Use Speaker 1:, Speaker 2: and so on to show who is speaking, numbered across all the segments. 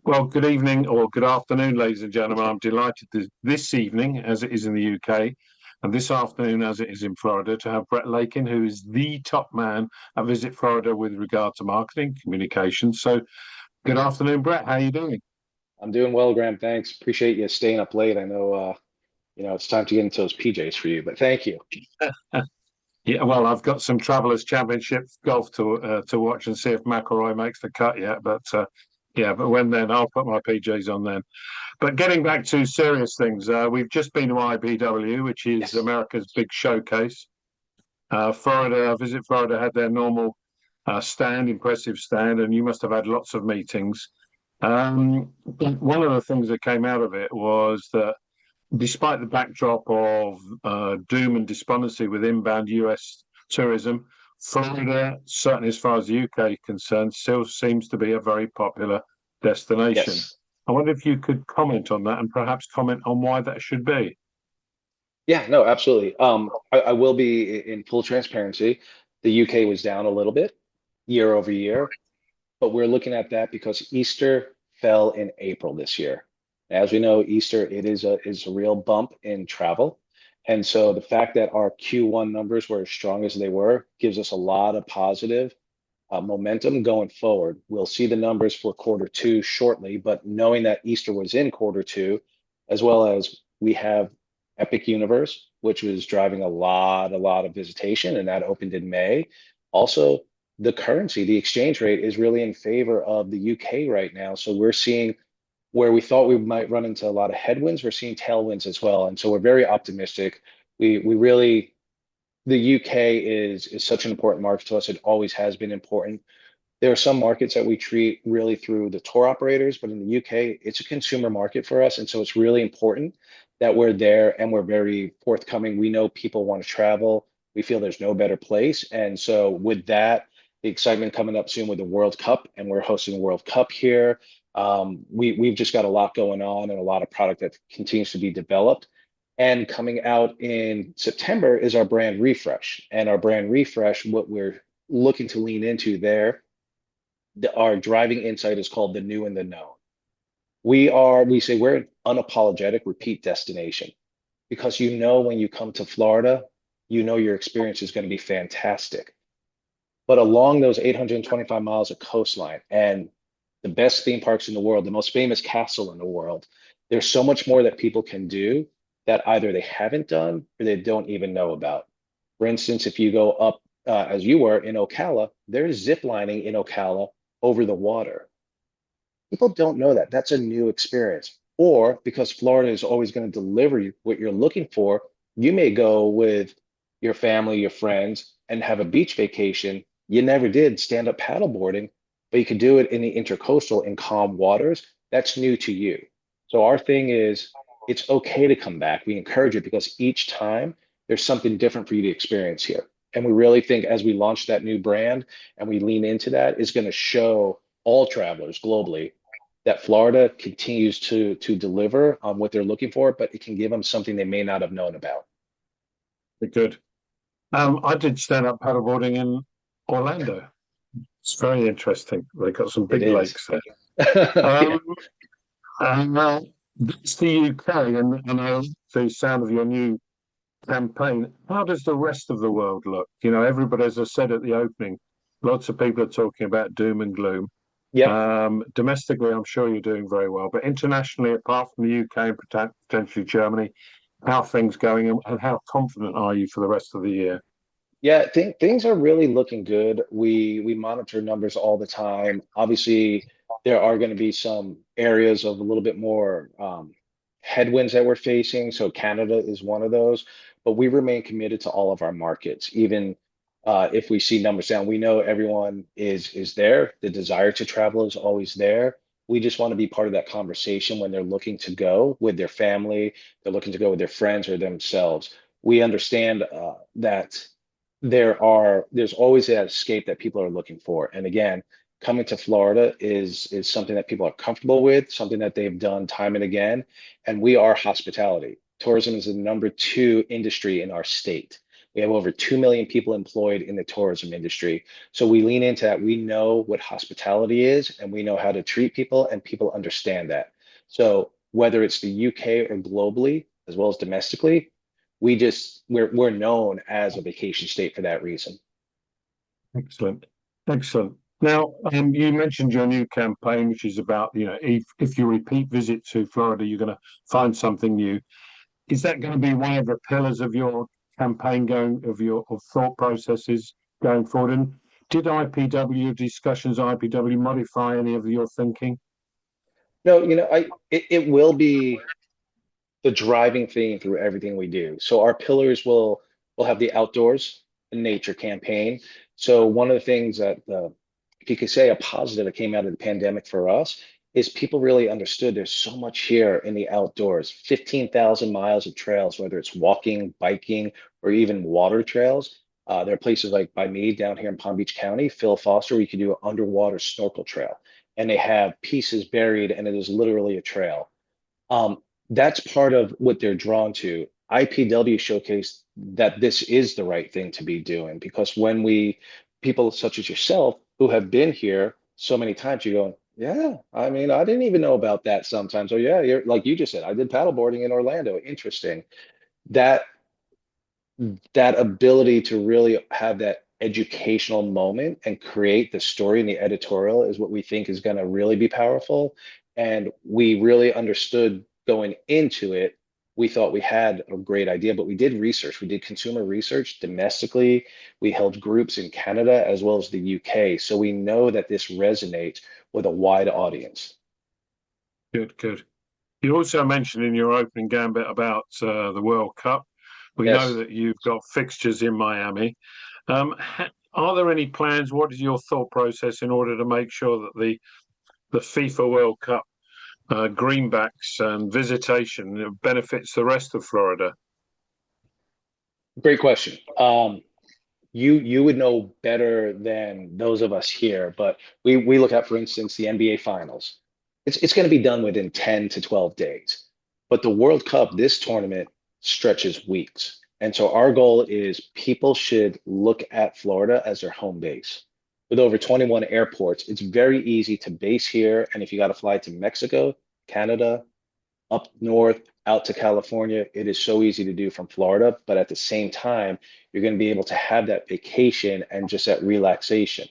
Speaker 1: Well, good evening or good afternoon, ladies and gentlemen. I'm delighted this evening, as it is in the UK, and this afternoon, as it is in Florida, to have Brett Laiken, who is the top man at Visit Florida with regard to marketing communications. So, good afternoon, Brett. How are you doing?
Speaker 2: I'm doing well, Graham. Thanks. Appreciate you staying up late. I know, it's time to get into those PJs for you, but thank you.
Speaker 1: Yeah, well, I've got some Travelers Championship golf to watch and see if McIlroy makes the cut yet. But yeah, but when then, I'll put my PJs on then. But getting back to serious things, we've just been to IBW, which is
Speaker 2: Yes.
Speaker 1: America's big showcase. Florida, Visit Florida had their normal impressive stand, and you must have had lots of meetings. But one of the things that came out of it was that despite the backdrop of doom and despondency with inbound US tourism, Florida, certainly as far as the UK is concerned, still seems to be a very popular destination.
Speaker 2: Yes.
Speaker 1: I wonder if you could comment on that and perhaps comment on why that should be.
Speaker 2: Yeah, no, absolutely. I will be in full transparency. The UK was down a little bit year over year, but we're looking at that because Easter fell in April this year. As we know, Easter it is a real bump in travel. And so the fact that our Q1 numbers were as strong as they were gives us a lot of positive momentum going forward. We'll see the numbers for quarter two shortly, but knowing that Easter was in quarter two, as well as we have Epic Universe, which was driving a lot of visitation, and that opened in May. Also, the currency, the exchange rate is really in favor of the UK right now. So we're seeing where we thought we might run into a lot of headwinds, we're seeing tailwinds as well. And so we're very optimistic. We really the UK is such an important market to us. It always has been important. There are some markets that we treat really through the tour operators, but in the UK, it's a consumer market for us. And so it's really important that we're there and we're very forthcoming. We know people want to travel. We feel there's no better place. And so with that, the excitement coming up soon with the World Cup, and we're hosting the World Cup here. We've just got a lot going on and a lot of product that continues to be developed. And coming out in September is our brand refresh. And our brand refresh, what we're looking to lean into there, our driving insight is called the new and the known. We say we're an unapologetic repeat destination because you know when you come to Florida, you know your experience is going to be fantastic. But along those 825 miles of coastline and the best theme parks in the world, the most famous castle in the world, there's so much more that people can do that either they haven't done or they don't even know about. For instance, if you go up as you were in Ocala, there's zip lining in Ocala over the water. People don't know that. That's a new experience. Or because Florida is always going to deliver you what you're looking for, you may go with your family, your friends, and have a beach vacation. You never did stand up paddleboarding, but you could do it in the intercoastal in calm waters. That's new to you. So our thing is it's okay to come back. We encourage it because each time there's something different for you to experience here. And we really think as we launch that new brand and we lean into that, is going to show all travelers globally that Florida continues to deliver on what they're looking for, but it can give them something they may not have known about.
Speaker 1: Good. I did stand up paddleboarding in Orlando. It's very interesting. They've got some
Speaker 2: It
Speaker 1: big
Speaker 2: is.
Speaker 1: lakes there.
Speaker 2: Yeah.
Speaker 1: Um, and It's the UK, and I like the sound of your new campaign. How does the rest of the world look? You know, everybody, as I said at the opening, lots of people are talking about doom and gloom.
Speaker 2: Yep.
Speaker 1: Domestically, I'm sure you're doing very well, but internationally, apart from the UK and potentially Germany, how are things going, and how confident are you for the rest of the year?
Speaker 2: Yeah, things are really looking good. We monitor numbers all the time. Obviously, there are going to be some areas of a little bit more headwinds that we're facing. So Canada is one of those, but we remain committed to all of our markets, even if we see numbers down. We know everyone is there. The desire to travel is always there. We just want to be part of that conversation when they're looking to go with their family, they're looking to go with their friends or themselves. We understand that there's always that escape that people are looking for. And again, coming to Florida is something that people are comfortable with, something that they've done time and again. And we are hospitality. Tourism is the number two industry in our state. We have over 2 million people employed in the tourism industry. So we lean into that. We know what hospitality is and we know how to treat people, and people understand that. So whether it's the UK or globally, as well as domestically, we're known as a vacation state for that reason.
Speaker 1: Excellent. Excellent. Now, you mentioned your new campaign, which is about, if you repeat visit to Florida, you're going to find something new. Is that going to be one of the pillars of your campaign of thought processes going forward? And did IPW discussions, IPW modify any of your thinking?
Speaker 2: No, it will be the driving theme through everything we do. So our pillars will have the outdoors and nature campaign. So one of the things that if you could say a positive that came out of the pandemic for us is people really understood there's so much here in the outdoors. 15,000 miles of trails, whether it's walking, biking, or even water trails. There are places like by me down here in Palm Beach County, Phil Foster, where you can do an underwater snorkel trail. And they have pieces buried, and it is literally a trail. Um, that's part of what they're drawn to. IPW showcased that this is the right thing to be doing because people such as yourself who have been here so many times, you go, yeah, I mean, I didn't even know about that sometimes. Oh, yeah, you're like you just said, I did paddleboarding in Orlando. Interesting. That that ability to really have that educational moment and create the story in the editorial is what we think is going to really be powerful. And we really understood going into it. We thought we had a great idea, but we did research. We did consumer research domestically. We held groups in Canada as well as the UK. So we know that this resonates with a wide audience.
Speaker 1: Good, good. You also mentioned in your opening gambit about the World Cup. We know
Speaker 2: Yes.
Speaker 1: that you've got fixtures in Miami. Are there any plans? What is your thought process in order to make sure that the FIFA World Cup greenbacks and visitation benefits the rest of Florida?
Speaker 2: Great question. You would know better than those of us here, but we look at, for instance, the NBA Finals. It's going to be done within 10 to 12 days. But the World Cup, this tournament stretches weeks. And so our goal is people should look at Florida as their home base. With over 21 airports, it's very easy to base here. And if you got to fly to Mexico, Canada, up north, out to California. It is so easy to do from Florida, but at the same time, you're going to be able to have that vacation and just that relaxation.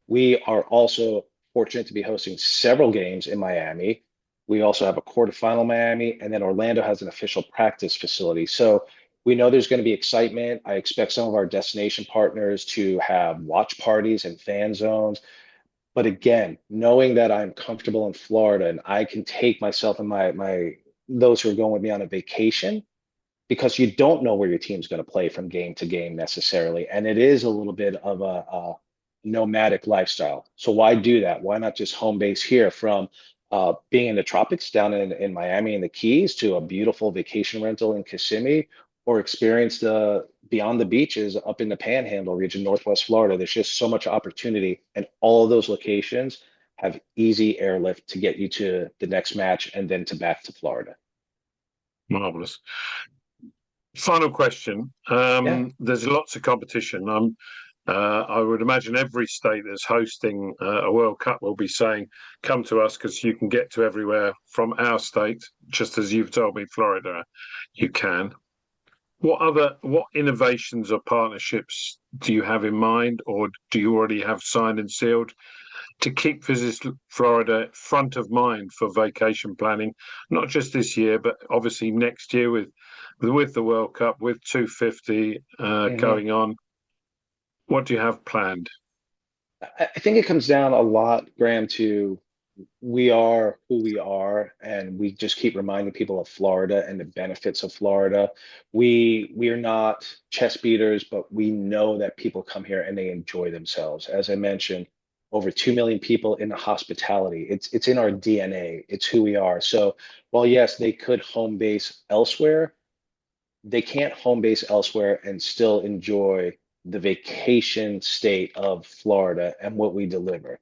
Speaker 2: We are also fortunate to be hosting several games in Miami. We also have a quarterfinal in Miami, and then Orlando has an official practice facility. So we know there's going to be excitement. I expect some of our destination partners to have watch parties and fan zones. But again, knowing that I'm comfortable in Florida and I can take myself and my those who are going with me on a vacation, because you don't know where your team's going to play from game to game necessarily, and it is a little bit of a nomadic lifestyle. So why do that? Why not just home base here from being in the tropics down in Miami and the Keys to a beautiful vacation rental in Kissimmee, or experience the beyond the beaches up in the Panhandle region, Northwest Florida. There's just so much opportunity, and all of those locations have easy airlift to get you to the next match and then to back to Florida.
Speaker 1: Marvelous. Final question.
Speaker 2: Yeah.
Speaker 1: There's lots of competition. I would imagine every state that's hosting a World Cup will be saying, come to us because you can get to everywhere from our state, just as you've told me, Florida, you can. What innovations or partnerships do you have in mind, or do you already have signed and sealed to keep Visit Florida front of mind for vacation planning, not just this year, but obviously next year with the World Cup, with 250
Speaker 2: Mhm.
Speaker 1: going on? What do you have planned?
Speaker 2: I think it comes down a lot, Graham, to we are who we are, and we just keep reminding people of Florida and the benefits of Florida. We are not chest beaters, but we know that people come here and they enjoy themselves. As I mentioned, over 2 million people in the hospitality. It's in our DNA. It's who we are. So while yes, they could home base elsewhere, they can't home base elsewhere and still enjoy the vacation state of Florida and what we deliver.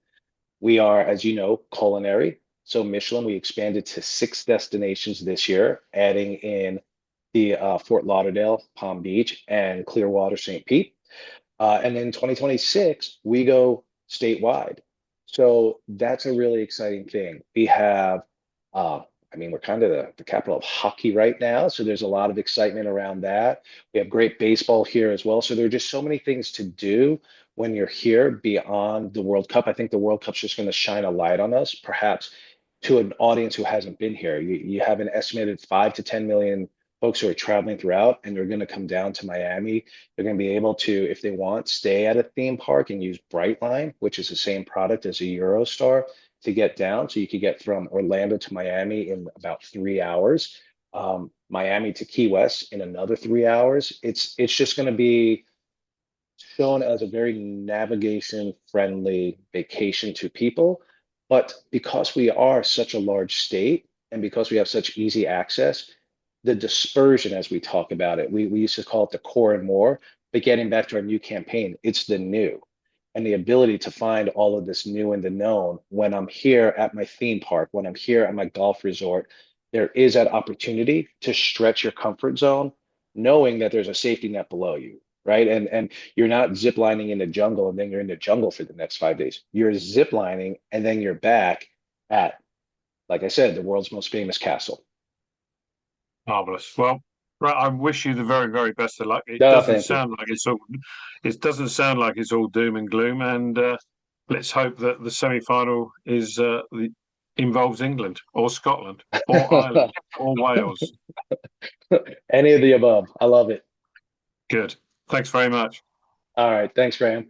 Speaker 2: We are, as you know, culinary. So Michelin, we expanded to 6 destinations this year, adding in the Fort Lauderdale, Palm Beach, and Clearwater, St. Pete. And in 2026, we go statewide. So that's a really exciting thing. We have, uh, I mean, we're kind of the capital of hockey right now. So there's a lot of excitement around that. We have great baseball here as well. So there are just so many things to do when you're here beyond the World Cup. I think the World Cup's just going to shine a light on us, perhaps to an audience who hasn't been here. You have an estimated 5 to 10 million folks who are traveling throughout, and they're going to come down to Miami. They're going to be able to, if they want, stay at a theme park and use Brightline, which is the same product as a Eurostar, to get down. So you could get from Orlando to Miami in about 3 hours, Miami to Key West in another 3 hours. It's just going to be shown as a very navigation friendly vacation to people. But because we are such a large state and because we have such easy access, the dispersion as we talk about it, we used to call it the core and more, but getting back to our new campaign, it's the new and the ability to find all of this new and the known when I'm here at my theme park, when I'm here at my golf resort, there is that opportunity to stretch your comfort zone, knowing that there's a safety net below you, right? And you're not ziplining in the jungle and then you're in the jungle for the next 5 days. You're ziplining and then you're back at, like I said, the world's most famous castle.
Speaker 1: Marvelous. Well, right, I wish you the very, very best of luck. It
Speaker 2: No,
Speaker 1: doesn't
Speaker 2: thank you.
Speaker 1: sound like it's all, it doesn't sound like it's all doom and gloom. And let's hope that the semi-final involves England or Scotland or Ireland or Wales.
Speaker 2: Any of the above. I love it.
Speaker 1: Good. Thanks very much.
Speaker 2: All right. Thanks, Graham.